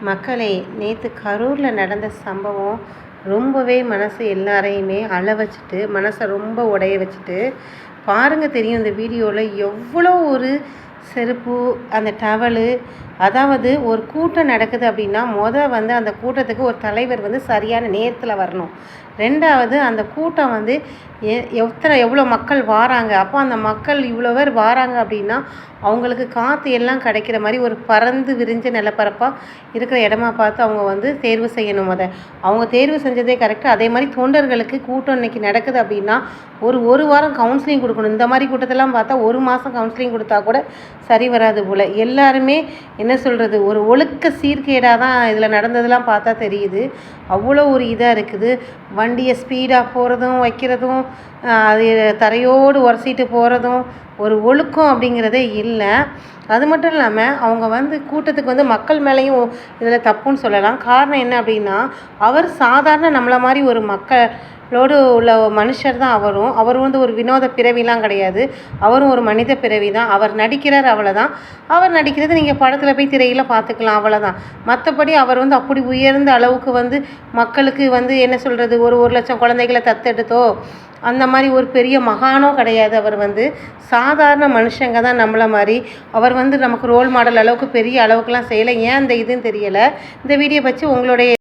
மக்களே, நேற்று கரூரில் நடந்த சம்பவம் ரொம்பவே மனசு எல்லாரையுமே அழ வச்சுட்டு, மனசை ரொம்ப உடைய வச்சுட்டு, பாருங்கள் தெரியும் இந்த வீடியோவில் எவ்வளோ ஒரு செருப்பு, அந்த டவலு, அதாவது ஒரு கூட்டம் நடக்குது அப்படின்னா வந்து அந்த கூட்டத்துக்கு ஒரு தலைவர் வந்து சரியான நேரத்தில் வரணும். ரெண்டாவது அந்த கூட்டம் வந்து எவ்வளோ மக்கள் வாராங்க. அப்போ அந்த மக்கள் இவ்வளோ பேர் வாராங்க அப்படின்னா அவங்களுக்கு காற்று எல்லாம் கிடைக்கிற மாதிரி ஒரு பறந்து விரிஞ்ச நிலப்பரப்பாக இருக்கிற இடமா பார்த்து அவங்க வந்து தேர்வு செய்யணும். அவங்க தேர்வு செஞ்சதே கரெக்டாக. அதே மாதிரி தொண்டர்களுக்கு கூட்டம் இன்றைக்கி நடக்குது அப்படின்னா ஒரு வாரம் கவுன்சிலிங் கொடுக்கணும். இந்த மாதிரி கூட்டத்தெல்லாம் பார்த்தா ஒரு மாதம் கவுன்சிலிங் கொடுத்தா கூட சரி வராது போல். எல்லாருமே என்ன சொல்கிறது, ஒரு ஒழுக்க சீர்கேடாக தான் இதில் நடந்ததெல்லாம் பார்த்தா தெரியுது. அவ்வளோ ஒரு இதாக இருக்குது. வண்டியை ஸ்பீடாக போகிறதும் வைக்கிறதும், அது தரையோடு உரசிட்டு போகிறதும், ஒரு ஒழுக்கம் அப்படிங்கிறதே இல்லை. அது மட்டும் இல்லாமல் அவங்க வந்து கூட்டத்துக்கு வந்து மக்கள் மேலேயும் இதில் தப்புன்னு சொல்லலாம். காரணம் என்ன அப்படின்னா, அவர் சாதாரண நம்மளை மாதிரி ஒரு மக்களோடு உள்ள மனுஷர் தான். அவர் வந்து ஒரு வினோத பிறவிலாம் கிடையாது. அவரும் ஒரு மனித பிறவி தான். அவர் நடிக்கிறார், அவ்வளோதான். அவர் நடிக்கிறது நீங்கள் படத்தில் போய் திரையில் பார்த்துக்கலாம், அவ்வளோதான். மற்றபடி அவர் வந்து அப்படி உயர்ந்த அளவுக்கு வந்து மக்களுக்கு வந்து என்ன சொல்கிறது, ஒரு லட்சம் குழந்தைகளை தத்தெடுத்தோ அந்த மாதிரி ஒரு பெரிய மகானோ கிடையாது. அவர் வந்து சாதாரண மனுஷங்க தான் நம்மளை மாதிரி. அவர் வந்து நமக்கு ரோல் மாடல் அளவுக்கு பெரிய அளவுக்குலாம் செய்யலை. ஏன் இந்த இதுன்னு தெரியலை. இந்த வீடியோ பற்றி உங்களுடைய